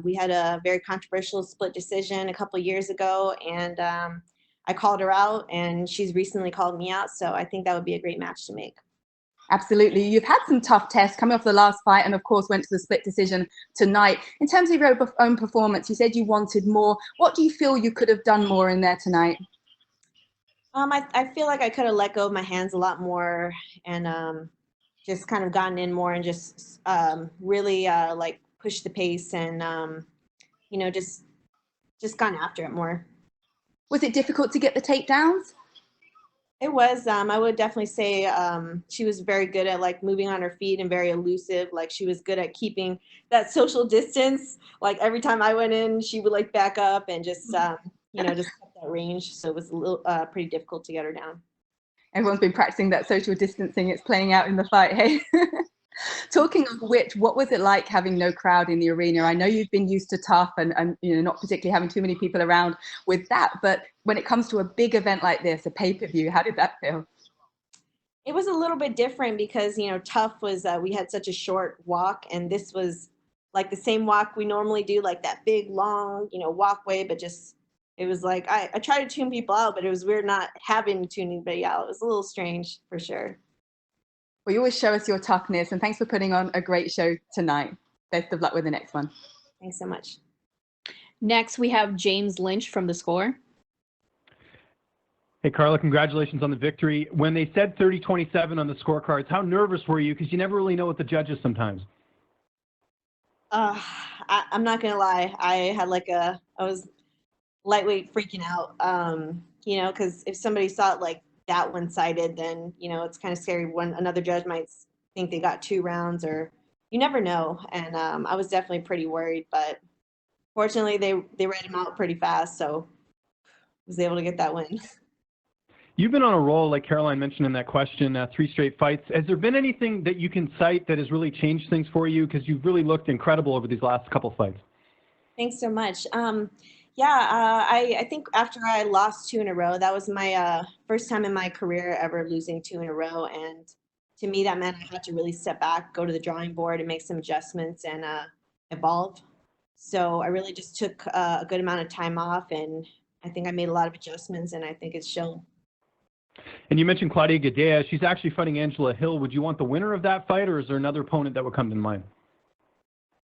We had a very controversial split decision a couple years ago, and I called her out, and she's recently called me out. So I think that would be a great match to make. Absolutely. You've had some tough tests coming off the last fight and, of course, went to the split decision tonight. In terms of your own performance, you said you wanted more. What do you feel you could have done more in there tonight? I feel like I could have let go of my hands a lot more and just kind of gotten in more and just really like pushed the pace and, you know, just gone after it more. Was it difficult to get the takedowns? It was. I would definitely say she was very good at like moving on her feet and very elusive. Like she was good at keeping that social distance. Like every time I went in, she would like back up and just, you know, just kept that range. So it was a little pretty difficult to get her down. Everyone's been practicing that social distancing. It's playing out in the fight, hey? Talking of which, what was it like having no crowd in the arena? I know you've been used to tough and you know, not particularly having too many people around with that, but when it comes to a big event like this, a pay-per-view, how did that feel? It was a little bit different because, you know, tough was we had such a short walk, and this was like the same walk we normally do, like that big long, you know, walkway, but just it was like I tried to tune people out, but it was weird not having to tune anybody out. It was a little strange for sure. Well, you always show us your toughness, and thanks for putting on a great show tonight. Best of luck with the next one. Thanks so much. Next, we have James Lynch from The Score. Hey, Carla, congratulations on the victory. When they said 30-27 on the scorecards, how nervous were you? Because you never really know what the judges sometimes. I'm not gonna lie. I was lightweight freaking out. You know, because if somebody saw it like that one-sided, then you know it's kind of scary when another judge might think they got 2 rounds, or you never know. And I was definitely pretty worried, but fortunately they read him out pretty fast, so was able to get that win. You've been on a roll, like Caroline mentioned in that question, 3 straight fights. Has there been anything that you can cite that has really changed things for you? Because you've really looked incredible over these last couple fights. Thanks so much. I think after I lost 2 in a row, that was my first time in my career ever losing 2 in a row. And to me, that meant I had to really step back, go to the drawing board and make some adjustments and evolve. So I really just took a good amount of time off, and I think I made a lot of adjustments, and I think it's shown. And you mentioned Claudia Gadelha. She's actually fighting Angela Hill. Would you want the winner of that fight, or is there another opponent that would come to mind?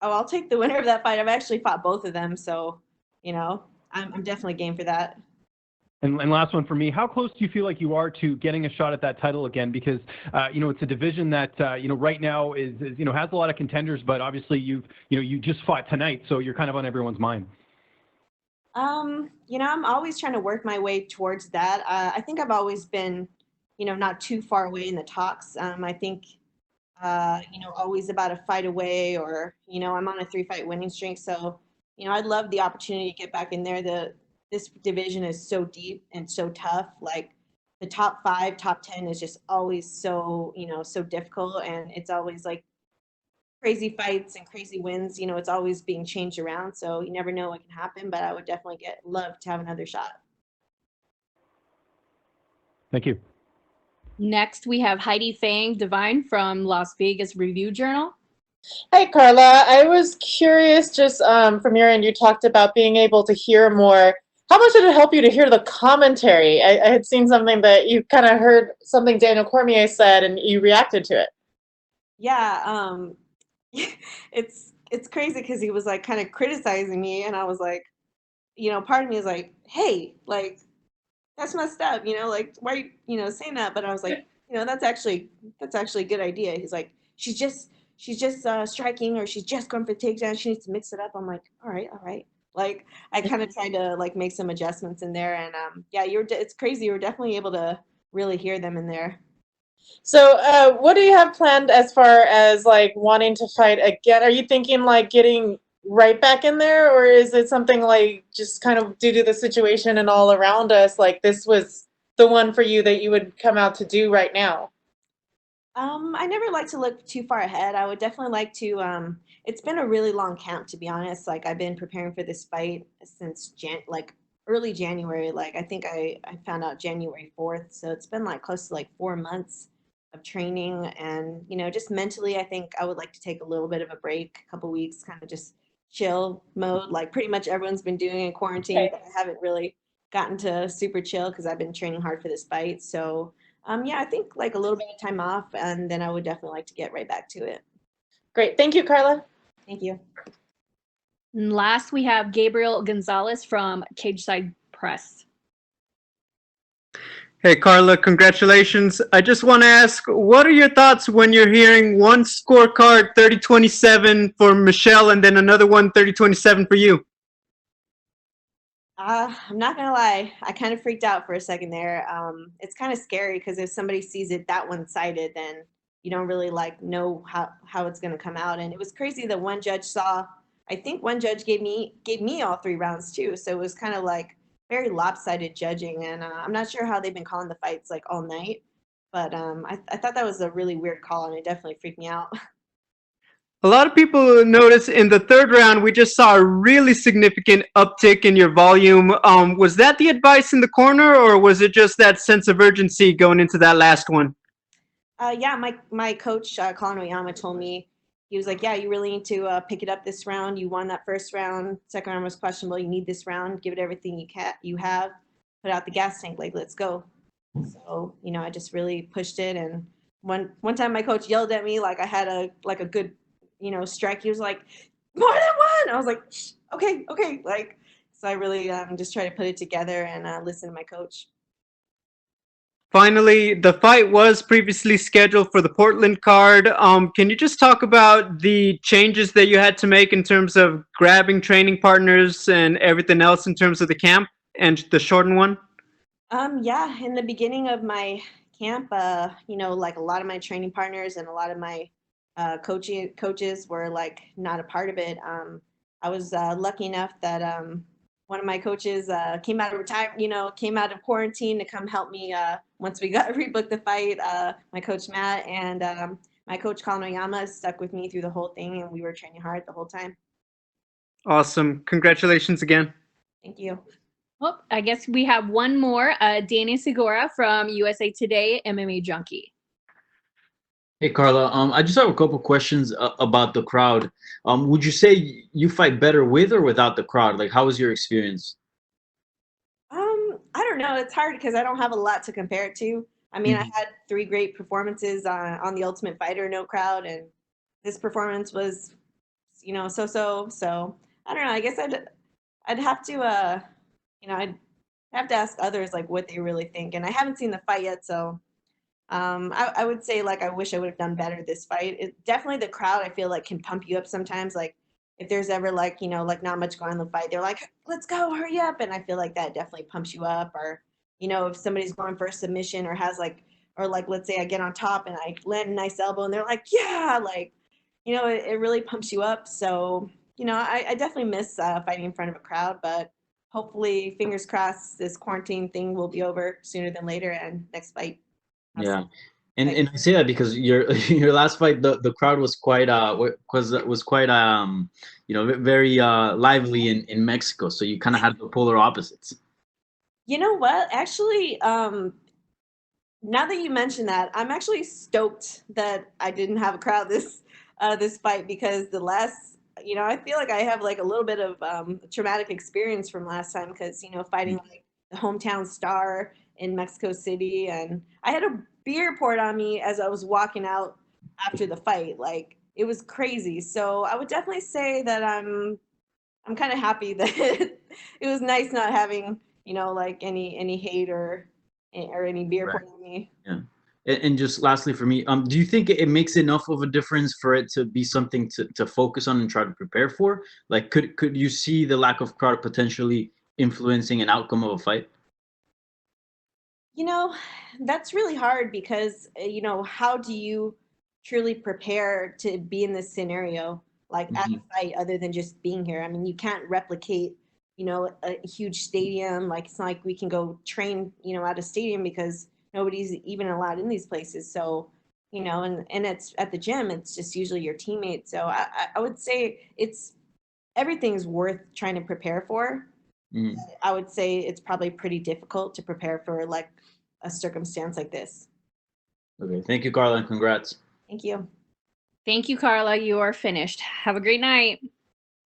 Oh, I'll take the winner of that fight. I've actually fought both of them, so you know, I'm definitely game for that. And last one for me, how close do you feel like you are to getting a shot at that title again? Because, you know, it's a division that, you know, right now is, you know, has a lot of contenders, but obviously you just fought tonight, so you're kind of on everyone's mind. You know, I'm always trying to work my way towards that. I think I've always been, you know, not too far away in the talks. I think, you know, always about a fight away, or, you know, I'm on a 3-fight winning streak. So, you know, I'd love the opportunity to get back in there. This division is so deep and so tough. Like the top 5, top 10 is just always so, you know, so difficult. And it's always like crazy fights and crazy wins. You know, it's always being changed around. So you never know what can happen, but I would definitely love to have another shot. Thank you. Next, we have Heidi Fang Devine from Las Vegas Review-Journal. Hi, Carla. I was curious, just from your end, you talked about being able to hear more. How much did it help you to hear the commentary? I had seen something that you kind of heard something Daniel Cormier said and you reacted to it. Yeah, it's crazy because he was like kind of criticizing me, and I was like, you know, part of me is like, hey, like that's messed up, you know, like why are you, you know, saying that? But I was like, you know, that's actually a good idea. He's like, she's just striking, or she's just going for takedown. She needs to mix it up. I'm like, all right. Like I kind of tried to like make some adjustments in there, and yeah, it's crazy. You're definitely able to really hear them in there. So what do you have planned as far as like wanting to fight again? Are you thinking like getting right back in there, or is it something like just kind of due to the situation and all around us, like this was the one for you that you would come out to do right now? I never like to look too far ahead. I would definitely like to. It's been a really long camp, to be honest. Like I've been preparing for this fight since like early January. Like I think I found out January 4th, so it's been like close to like 4 months of training, and you know, just mentally, I think I would like to take a little bit of a break, a couple weeks, kind of just chill mode, like pretty much everyone's been doing in quarantine, Okay. but I haven't really gotten to super chill because I've been training hard for this fight. So yeah, I think like a little bit of time off, and then I would definitely like to get right back to it. Great. Thank you, Carla. Thank you. And last, we have Gabriel Gonzalez from Cageside Press. Hey, Carla, congratulations. I just want to ask, what are your thoughts when you're hearing one scorecard 30-27 for Michelle and then another one 30-27 for you? I'm not gonna lie, I kind of freaked out for a second there. It's kind of scary because if somebody sees it that one-sided, then you don't really like know how it's gonna come out. And it was crazy that one judge saw, I think one judge gave me all 3 rounds too. So it was kind of like very lopsided judging, and I'm not sure how they've been calling the fights like all night. But I thought that was a really weird call, and it definitely freaked me out. A lot of people noticed in the 3rd round, we just saw a really significant uptick in your volume. Was that the advice in the corner, or was it just that sense of urgency going into that last one? Yeah, my coach, Colin Oyama, told me, he was like, yeah, you really need to pick it up this round. You won that 1st round. 2nd round was questionable. You need this round. Give it everything you have. Put out the gas tank. Like, let's go. So, I just really pushed it. And one time my coach yelled at me like I had a good, strike. He was like, more than one. I was like, okay. Like, so I really just try to put it together and listen to my coach. Finally, the fight was previously scheduled for the Portland card. Can you just talk about the changes that you had to make in terms of grabbing training partners and everything else in terms of the camp and the shortened one? Yeah, in the beginning of my camp, like a lot of my training partners and a lot of my coaches were like not a part of it. I was lucky enough that one of my coaches came out of came out of quarantine to come help me once we got rebooked the fight. My coach Matt and my coach Colin Oyama stuck with me through the whole thing, and we were training hard the whole time. Awesome. Congratulations again. Thank you. Well, I guess we have one more. Danny Segura from USA Today, MMA Junkie. Hey Carla, I just have a couple questions about the crowd. Would you say you fight better with or without the crowd? Like, how was your experience? I don't know. It's hard because I don't have a lot to compare it to. I mean, I had 3 great performances on The Ultimate Fighter, no crowd, and this performance was, so-so. So I don't know. I guess I'd have to, I'd have to ask others like what they really think. And I haven't seen the fight yet, so I would say like I wish I would have done better this fight. Definitely the crowd I feel like can pump you up sometimes. Like if there's ever like like not much going on in the fight, they're like, let's go, hurry up, and I feel like that definitely pumps you up. Or if somebody's going for a submission or has like let's say I get on top and I land a nice elbow and they're like, yeah, like it really pumps you up. So I definitely miss fighting in front of a crowd, but hopefully, fingers crossed, this quarantine thing will be over sooner than later and next fight. Yeah, and I say that because your your last fight, the crowd was quite quite very lively in Mexico. So you kind of had the polar opposites. You know what? Actually, now that you mention that, I'm actually stoked that I didn't have a crowd this fight because the last, I feel like I have like a little bit of traumatic experience from last time because fighting like the hometown star in Mexico City, and I had a beer poured on me as I was walking out after the fight. Like it was crazy. So I would definitely say that I'm kind of happy that it was nice not having like any hate or any beer poured on me. Yeah. And just lastly for me, do you think it makes enough of a difference for it to be something to focus on and try to prepare for? Like, could you see the lack of crowd potentially influencing an outcome of a fight? That's really hard because, how do you truly prepare to be in this scenario, like at a fight, other than just being here? I mean, you can't replicate, a huge stadium. Like, it's not like we can go train, at a stadium because nobody's even allowed in these places. So, and it's at the gym, it's just usually your teammates. So I would say everything's worth trying to prepare for. I would say it's probably pretty difficult to prepare for like a circumstance like this. Okay, thank you, Carla, and congrats. Thank you. Thank you, Carla. You are finished. Have a great night.